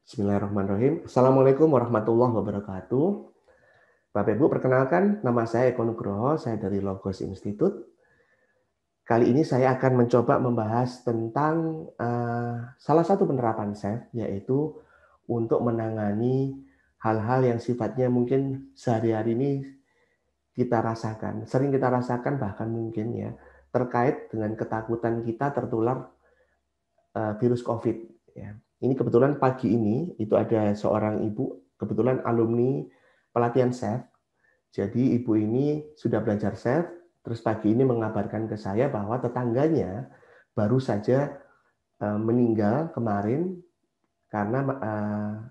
Bismillahirrahmanirrahim. Assalamualaikum warahmatullahi wabarakatuh. Bapak Ibu, perkenalkan nama saya Eko Nugroho, saya dari Logos Institute. Kali ini saya akan mencoba membahas tentang salah satu penerapan SAFE, yaitu untuk menangani hal-hal yang sifatnya mungkin sehari-hari ini kita rasakan, sering kita rasakan bahkan mungkin ya, terkait dengan ketakutan kita tertular virus COVID. Ya. Ini kebetulan pagi ini itu ada seorang ibu, kebetulan alumni pelatihan SAFE. Jadi ibu ini sudah belajar SAFE, terus pagi ini mengabarkan ke saya bahwa tetangganya baru saja meninggal kemarin karena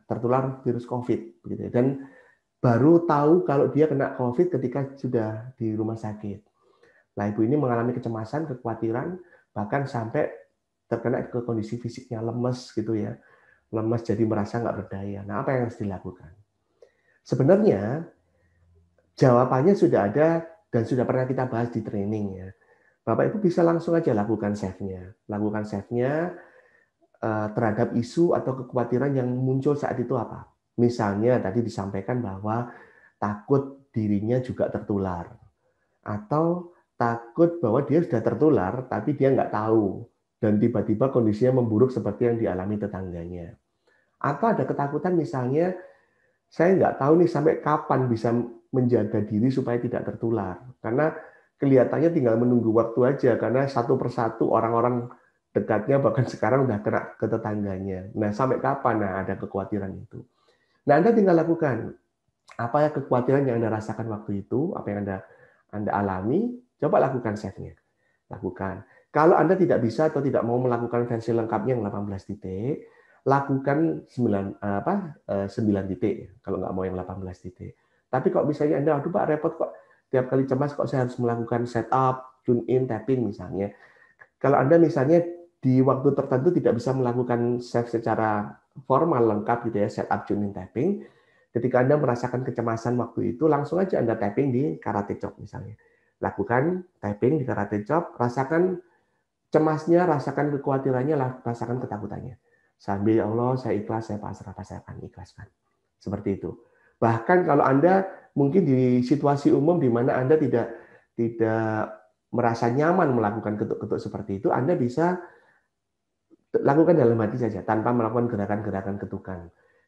tertular virus COVID. Dan baru tahu kalau dia kena COVID ketika sudah di rumah sakit. Nah, ibu ini mengalami kecemasan, kekhawatiran, bahkan sampai terkena ke kondisi fisiknya lemes gitu ya. Lemes jadi merasa nggak berdaya. Nah, apa yang harus dilakukan? Sebenarnya jawabannya sudah ada dan sudah pernah kita bahas di training ya. Bapak Ibu bisa langsung aja lakukan SAFE-nya. Lakukan SAFE-nya terhadap isu atau kekhawatiran yang muncul saat itu apa. Misalnya tadi disampaikan bahwa takut dirinya juga tertular. Atau takut bahwa dia sudah tertular tapi dia nggak tahu. Dan tiba-tiba kondisinya memburuk seperti yang dialami tetangganya. Atau ada ketakutan misalnya, saya nggak tahu nih sampai kapan bisa menjaga diri supaya tidak tertular. Karena kelihatannya tinggal menunggu waktu aja, karena satu persatu orang-orang dekatnya bahkan sekarang udah kena ke tetangganya. Nah, sampai kapan? Nah, ada kekhawatiran itu. Nah, Anda tinggal lakukan. Apa ya kekhawatiran yang Anda rasakan waktu itu, apa yang Anda alami, coba lakukan SAFE-nya. Lakukan. Kalau Anda tidak bisa atau tidak mau melakukan versi lengkapnya yang 18 titik, lakukan 9 titik kalau nggak mau yang 18 titik. Tapi kalau misalnya Anda, aduh Pak repot kok, tiap kali cemas kok saya harus melakukan setup, tune in, tapping misalnya. Kalau Anda misalnya di waktu tertentu tidak bisa melakukan SAFE secara formal lengkap gitu ya, setup, tune in, tapping, ketika Anda merasakan kecemasan waktu itu, langsung aja Anda tapping di Karate Chop misalnya. Lakukan tapping di Karate Chop, rasakan cemasnya, rasakan kekhawatirannya, rasakan ketakutannya. Sambil ya Allah, saya ikhlas, saya pasrah, saya akan ikhlaskan. Seperti itu. Bahkan kalau Anda mungkin di situasi umum di mana Anda tidak merasa nyaman melakukan ketuk-ketuk seperti itu, Anda bisa lakukan dalam hati saja, tanpa melakukan gerakan-gerakan ketukan.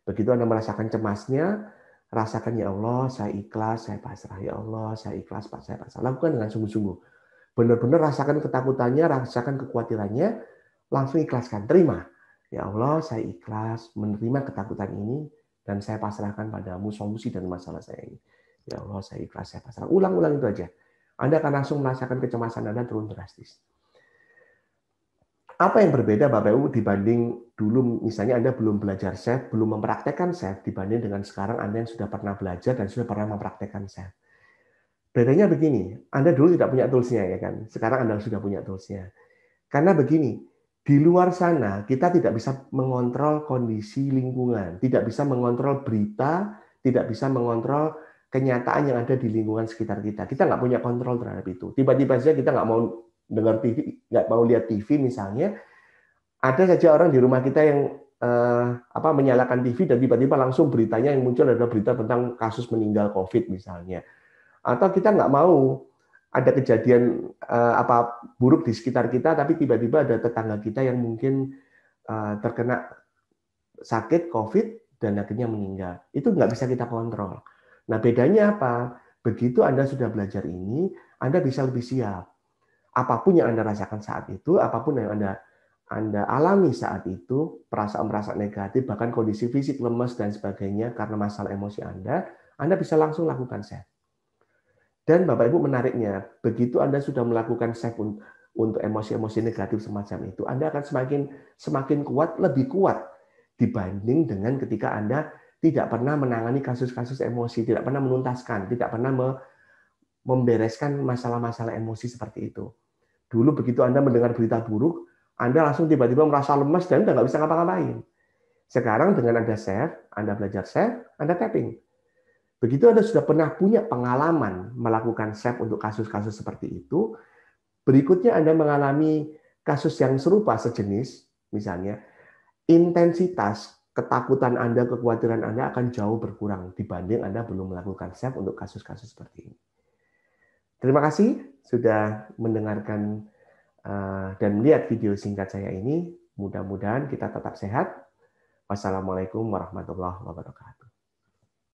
Begitu Anda merasakan cemasnya, rasakan ya Allah, saya ikhlas, saya pasrah. Ya Allah, saya ikhlas, Pak, saya pasrah. Lakukan dengan sungguh-sungguh. Benar-benar rasakan ketakutannya, rasakan kekhawatirannya, langsung ikhlaskan, terima. Ya Allah, saya ikhlas menerima ketakutan ini dan saya pasrahkan padamu solusi dan masalah saya ini. Ya Allah, saya ikhlas, saya pasrah. Ulang-ulang itu aja. Anda akan langsung merasakan kecemasan Anda turun drastis. Apa yang berbeda Bapak Ibu dibanding dulu misalnya Anda belum belajar SAFE, belum mempraktekkan SAFE dibanding dengan sekarang Anda yang sudah pernah belajar dan sudah pernah mempraktekkan SAFE. Bedanya begini, Anda dulu tidak punya toolsnya ya kan, sekarang Anda sudah punya toolsnya. Karena begini, di luar sana kita tidak bisa mengontrol kondisi lingkungan, tidak bisa mengontrol berita, tidak bisa mengontrol kenyataan yang ada di lingkungan sekitar kita. Kita nggak punya kontrol terhadap itu. Tiba-tiba saja kita nggak mau dengar TV, nggak mau lihat TV misalnya, ada saja orang di rumah kita yang menyalakan TV dan tiba-tiba langsung beritanya yang muncul adalah berita tentang kasus meninggal COVID misalnya. Atau kita nggak mau ada kejadian apa buruk di sekitar kita, tapi tiba-tiba ada tetangga kita yang mungkin terkena sakit COVID dan akhirnya meninggal. Itu nggak bisa kita kontrol. Nah, bedanya apa? Begitu Anda sudah belajar ini, Anda bisa lebih siap. Apapun yang Anda rasakan saat itu, apapun yang Anda alami saat itu, perasaan-perasaan negatif, bahkan kondisi fisik lemas dan sebagainya karena masalah emosi Anda bisa langsung lakukan SAFE. Dan Bapak Ibu menariknya, begitu Anda sudah melakukan SAFE untuk emosi-emosi negatif semacam itu, Anda akan semakin kuat, lebih kuat dibanding dengan ketika Anda tidak pernah menangani kasus-kasus emosi, tidak pernah menuntaskan, tidak pernah membereskan masalah-masalah emosi seperti itu. Dulu begitu Anda mendengar berita buruk, Anda langsung tiba-tiba merasa lemas dan nggak bisa ngapa-ngapain. Sekarang dengan Anda SAFE, Anda belajar SAFE, Anda tapping. Begitu Anda sudah pernah punya pengalaman melakukan SAFE untuk kasus-kasus seperti itu, berikutnya Anda mengalami kasus yang serupa sejenis, misalnya intensitas ketakutan Anda, kekhawatiran Anda akan jauh berkurang dibanding Anda belum melakukan SEF untuk kasus-kasus seperti ini. Terima kasih sudah mendengarkan dan melihat video singkat saya ini. Mudah-mudahan kita tetap sehat. Wassalamualaikum warahmatullahi wabarakatuh.